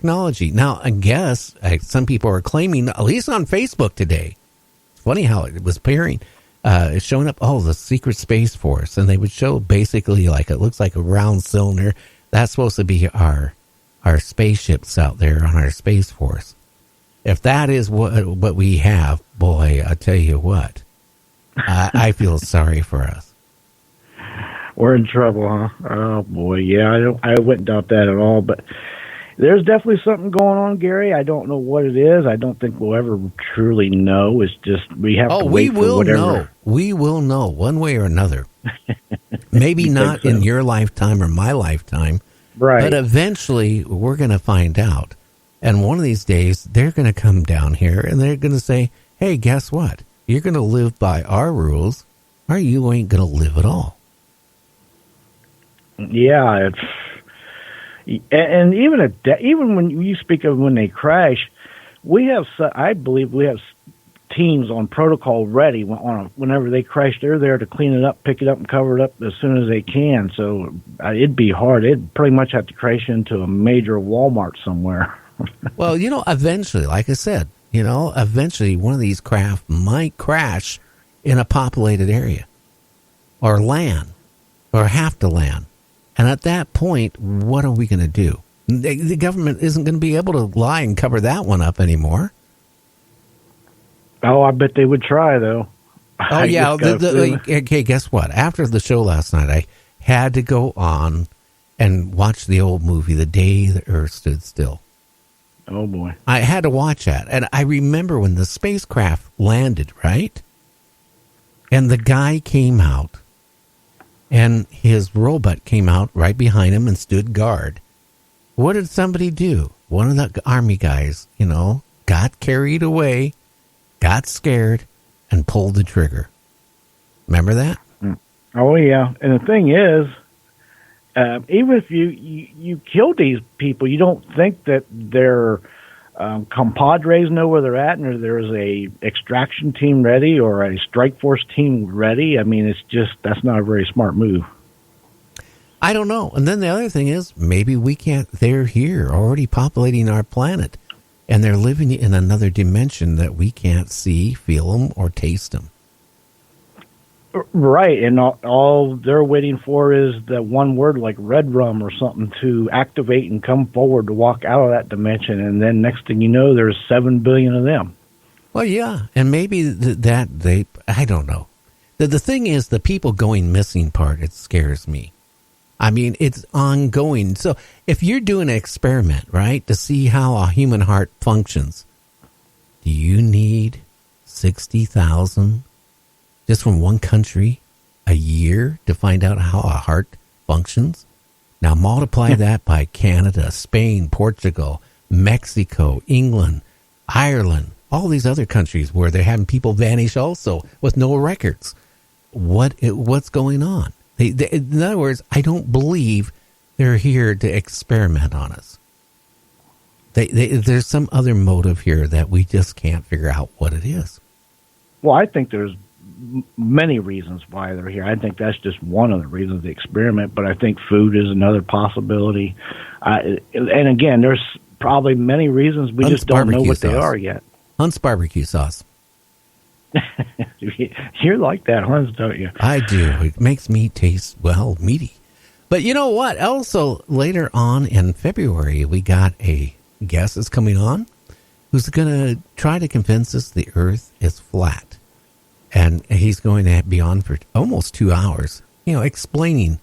technology. Now, I guess some people are claiming, at least on Facebook today, it's funny how it was appearing, it's showing up, the secret Space Force. And they would show basically it looks like a round cylinder. That's supposed to be our spaceships out there on our Space Force. If that is what we have, boy, I tell you what, I feel sorry for us. We're in trouble, huh? Oh boy, yeah. I wouldn't doubt that at all. But there's definitely something going on, Gary. I don't know what it is. I don't think we'll ever truly know. It's just we have to wait for whatever. Know. We will know one way or another. Maybe not in your lifetime or my lifetime, right? But eventually, we're going to find out. And one of these days, they're going to come down here and they're going to say, "Hey, guess what? You're going to live by our rules, or you ain't going to live at all." Yeah, and even when you speak of when they crash, I believe we have teams on protocol ready whenever they crash. They're there to clean it up, pick it up, and cover it up as soon as they can. So it'd be hard. It'd pretty much have to crash into a major Walmart somewhere. Well, eventually, like I said, eventually one of these craft might crash in a populated area or land or have to land. And at that point, what are we going to do? The government isn't going to be able to lie and cover that one up anymore. Oh, I bet they would try, though. Oh, yeah. Okay, guess what? After the show last night, I had to go on and watch the old movie, The Day the Earth Stood Still. Oh, boy. I had to watch that. And I remember when the spacecraft landed, right? And the guy came out. And his robot came out right behind him and stood guard. What did somebody do? One of the army guys, got carried away, got scared, and pulled the trigger. Remember that? Oh, yeah. And the thing is, even if you kill these people, you don't think that their compadres know where they're at, and there's a extraction team ready or a strike force team ready. I mean, that's not a very smart move. I don't know. And then the other thing is, maybe they're here already populating our planet, and they're living in another dimension that we can't see, feel them, or taste them. Right, and all they're waiting for is that one word like red rum or something to activate and come forward to walk out of that dimension, and then next thing you know, there's 7 billion of them. Well, yeah, and maybe I don't know. The thing is, the people going missing part, it scares me. I mean, it's ongoing. So if you're doing an experiment, right, to see how a human heart functions, do you need 60,000 just from one country a year to find out how a heart functions? Now multiply that by Canada, Spain, Portugal, Mexico, England, Ireland, all these other countries where they're having people vanish also with no records. What's going on? In other words, I don't believe they're here to experiment on us. There's some other motive here that we just can't figure out what it is. Well, I think there's many reasons why they're here. I think that's just one of the reasons, the experiment, but I think food is another possibility. And again, there's probably many reasons we just don't know what they are yet. Hunt's barbecue sauce. You're like that, Hunt's, don't you? I do. It makes meat taste, meaty. But you know what? Also, later on in February, we got a guest that's coming on who's going to try to convince us the Earth is flat. And he's going to be on for almost 2 hours, explaining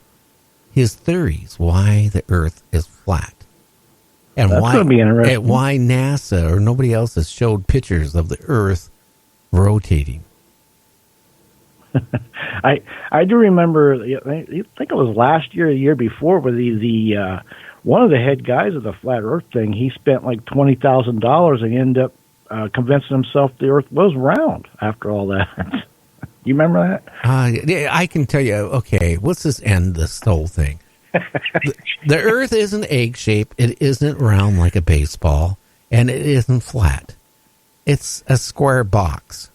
his theories, why the Earth is flat. And that's going to be interesting. And why NASA or nobody else has showed pictures of the Earth rotating. I do remember, I think it was last year or the year before, where the one of the head guys of the Flat Earth thing, he spent like $20,000 and ended up convincing himself the Earth was round after all that. You remember that? I can tell you. Okay, let's just end this whole thing. The Earth isn't egg-shaped. It isn't round like a baseball, and it isn't flat. It's a square box.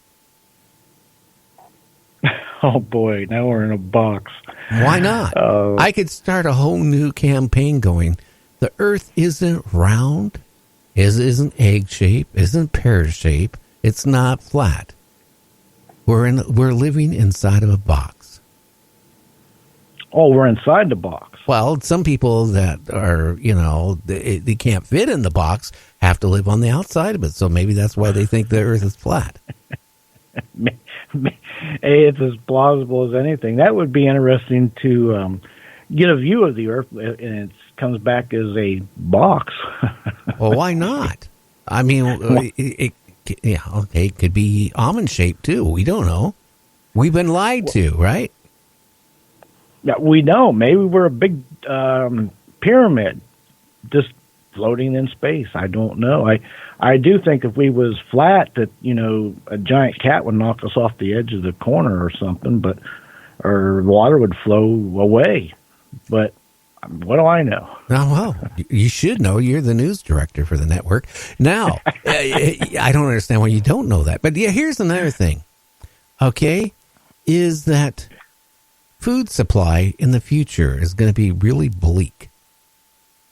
Oh, boy, now we're in a box. Why not? I could start a whole new campaign going, the Earth isn't round, isn't egg shaped, isn't pear shaped. It's not flat. We're living inside of a box. Oh, we're inside the box. Well, some people that are, they can't fit in the box have to live on the outside of it. So maybe that's why they think the Earth is flat. Hey, it's as plausible as anything. That would be interesting to get a view of the Earth, and it comes back as a box. Well, why not? I mean, it could be almond shaped too. We don't know. We've been lied to, right? Yeah, we know. Maybe we're a big pyramid, just floating in space. I don't know. I do think if we was flat, that a giant cat would knock us off the edge of the corner or something, or water would flow away. But what do I know? Oh, well, you should know. You're the news director for the network. Now, I don't understand why you don't know that. But yeah, here's another thing. Okay, is that food supply in the future is going to be really bleak.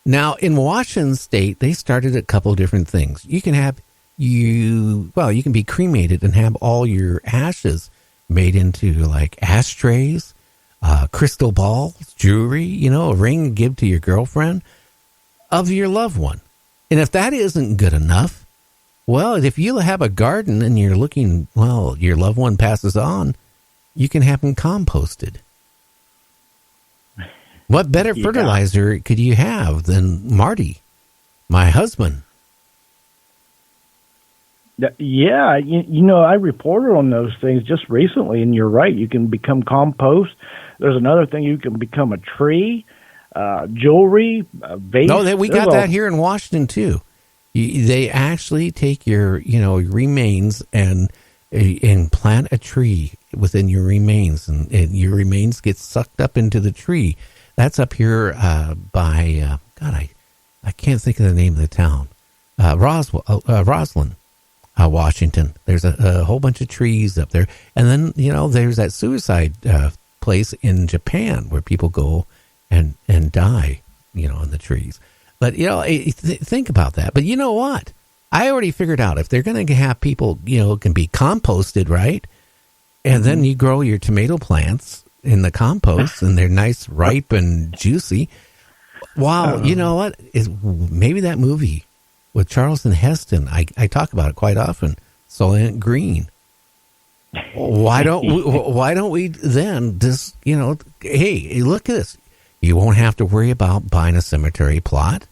Now, in Washington State, they started a couple different things. You can be cremated and have all your ashes made into like ashtrays, crystal balls, jewelry, a ring to give to your girlfriend of your loved one. And if that isn't good enough, well, if you have a garden and you're looking, your loved one passes on, you can have them composted. What better fertilizer could you have than Marty, my husband? Yeah, I reported on those things just recently, and you're right. You can become compost. There's another thing. You can become a tree, jewelry, vase. No, we got that here in Washington, too. They actually take your, remains and plant a tree within your remains, and your remains get sucked up into the tree. That's up here by, I can't think of the name of the town. Roslyn, Washington. There's a whole bunch of trees up there. And then, there's that suicide place in Japan where people go and die, in the trees. But, think about that. But you know what? I already figured out if they're going to have people, can be composted, right? And then you grow your tomato plants in the compost and they're nice, ripe and juicy. Wow. You know what? Maybe that movie with Charlton Heston, I talk about it quite often, Soylent Green. Why don't we then just, hey, look at this. You won't have to worry about buying a cemetery plot,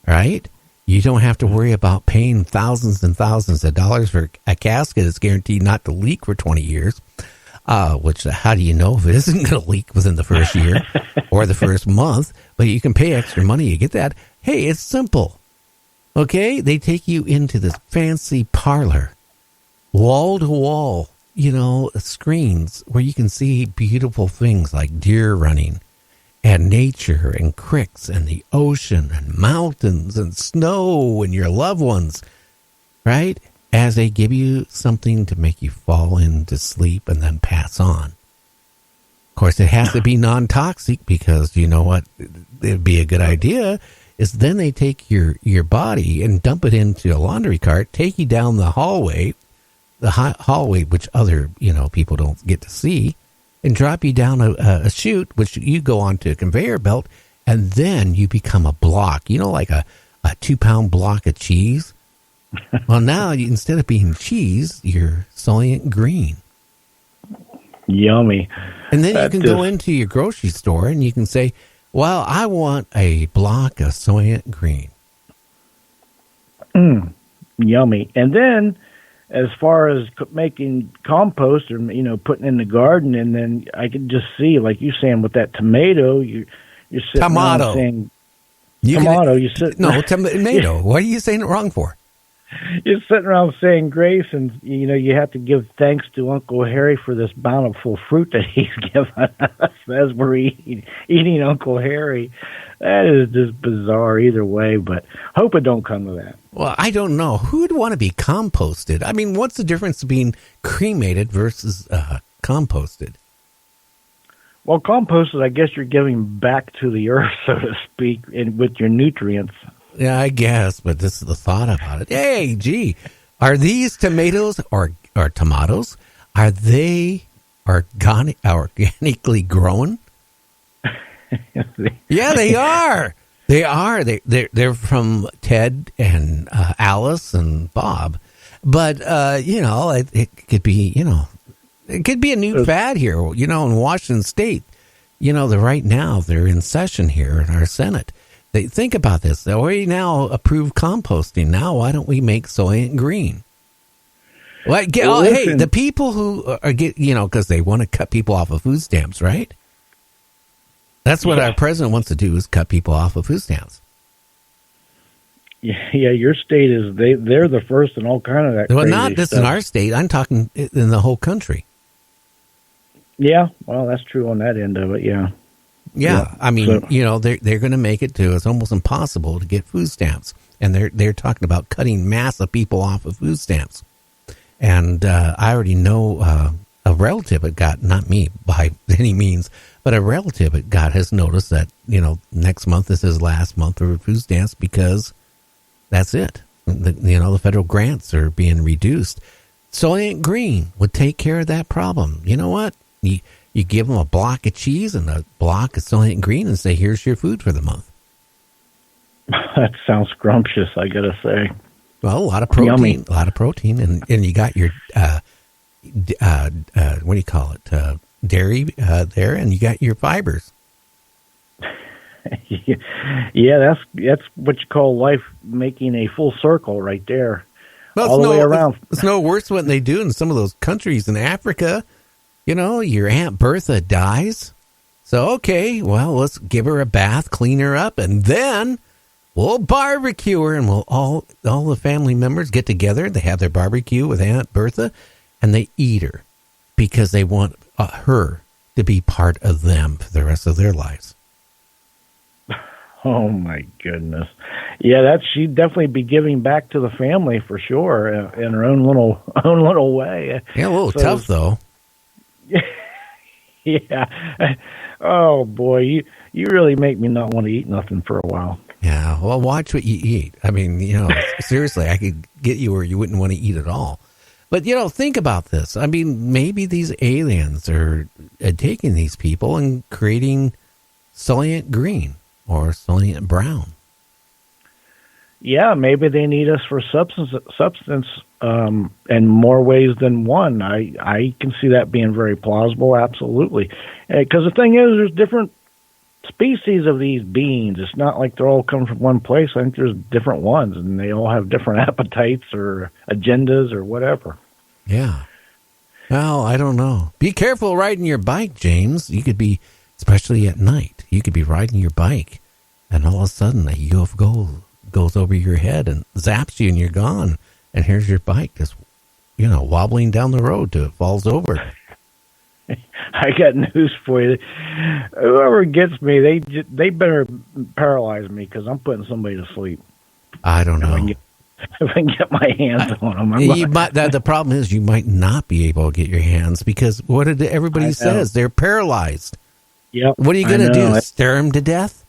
right? You don't have to worry about paying thousands and thousands of dollars for a casket that's guaranteed not to leak for 20 years. Which, how do you know if it isn't going to leak within the first year or the first month? But you can pay extra money. You get that. Hey, it's simple. Okay? They take you into this fancy parlor, wall to wall, screens where you can see beautiful things like deer running and nature and creeks and the ocean and mountains and snow and your loved ones, right? As they give you something to make you fall into sleep and then pass on. Of course, it has to be non-toxic because you know what? It'd be a good idea is then they take your body and dump it into a laundry cart, take you down the hallway, which other, people don't get to see, and drop you down a chute, which you go onto a conveyor belt, and then you become a block, like a 2-pound block of cheese. Well, now instead of being cheese, you're Soylent Green. Yummy. And then you can go into your grocery store and you can say, well, I want a block of Soylent Green. Yummy. And then as far as making compost or, putting in the garden, and then I can just see, like you saying with that tomato, you're sitting tomato. around saying, tomato. What are you saying it wrong for? You're sitting around saying grace, and you have to give thanks to Uncle Harry for this bountiful fruit that he's given us as we're eating Uncle Harry. That is just bizarre either way, but hope it don't come to that. Well, I don't know. Who would want to be composted? I mean, what's the difference between cremated versus composted? Well, composted, I guess you're giving back to the earth, so to speak, with your nutrients. Yeah, I guess, but this is the thought about it. Hey, gee, are these tomatoes or tomatoes? Are they organically grown? Yeah, they are. They are. They're from Ted and Alice and Bob. But it could be, it could be a new fad here, in Washington State. Right now they're in session here in our Senate. They think about this. They already now approve composting. Now, why don't we make Soylent Green? Hey, the people who are because they want to cut people off of food stamps, right? That's what our president wants to do, is cut people off of food stamps. Yeah, your state is they're the first in all kind of that. Well, not just in our state. I'm talking in the whole country. Yeah, well, that's true on that end of it. Yeah. Yeah, I mean, they're going to make it to it's almost impossible to get food stamps, and they're talking about cutting mass of people off of food stamps. And I already know a relative that got, not me by any means, but a relative that got has noticed that next month is his last month of food stamps because that's it. The federal grants are being reduced. Soylent Green would take care of that problem. You know what? You give them a block of cheese and a block of Soylent Green and say, here's your food for the month. That sounds scrumptious, I got to say. Well, a lot of protein. Yummy. A lot of protein. And you got your, what do you call it, dairy there, and you got your fibers. Yeah, that's what you call life making a full circle right there. Well, all the way around. It's no worse what they do in some of those countries in Africa. Your Aunt Bertha dies. So, okay, well, let's give her a bath, clean her up, and then we'll barbecue her, and we'll all the family members get together. They have their barbecue with Aunt Bertha, and they eat her because they want her to be part of them for the rest of their lives. Oh my goodness! Yeah, she'd definitely be giving back to the family for sure in her own little way. Yeah, a little tough though. Yeah. Oh boy, you really make me not want to eat nothing for a while. Yeah. Well, watch what you eat. I mean, seriously, I could get you where you wouldn't want to eat at all. But think about this. I mean, maybe these aliens are taking these people and creating Soylent Green or Soylent Brown. Yeah, maybe they need us for substance in more ways than one. I can see that being very plausible, absolutely. Because the thing is, there's different species of these beings. It's not like they're all coming from one place. I think there's different ones, and they all have different appetites or agendas or whatever. Yeah. Well, I don't know. Be careful riding your bike, James. You could be, especially at night, you could be riding your bike, and all of a sudden a UFO goes over your head and zaps you and you're gone. And here's your bike just, wobbling down the road till it falls over. I got news for you. Whoever gets me, they better paralyze me because I'm putting somebody to sleep. I don't know. If I can get my hands on them. The problem is you might not be able to get your hands because what did everybody says? They're paralyzed. Yep. What are you going to do? Stare them to death?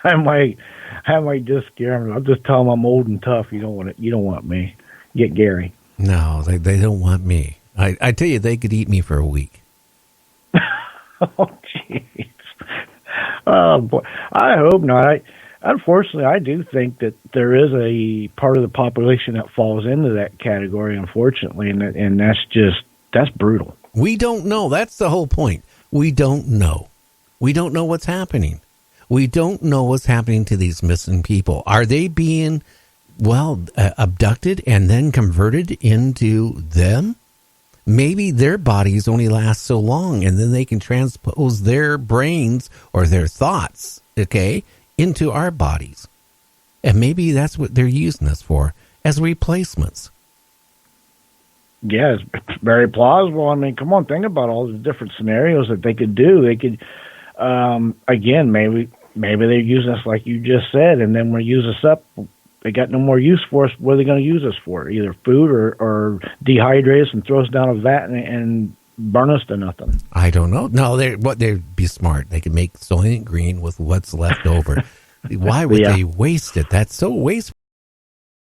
I might just scare them. I'll just tell them I'm old and tough. You don't want me. Get Gary. No, they don't want me. I tell you, they could eat me for a week. Oh, jeez. Oh, boy. I hope not. Unfortunately, I do think that there is a part of the population that falls into that category, unfortunately, and that's brutal. We don't know. That's the whole point. We don't know. We don't know what's happening. We don't know what's happening to these missing people. Are they being, abducted and then converted into them? Maybe their bodies only last so long, and then they can transpose their brains or their thoughts, into our bodies. And maybe that's what they're using us for, as replacements. Yeah, it's very plausible. I mean, come on, think about all the different scenarios that they could do. They could, again, maybe they use us like you just said, and then when they use us up, they got no more use for us. What are they going to use us for? Either food or dehydrate us and throw us down a vat and burn us to nothing. I don't know. No, they'd be smart. They could make Soylent Green with what's left over. Why would Yeah. they waste it? That's so wasteful.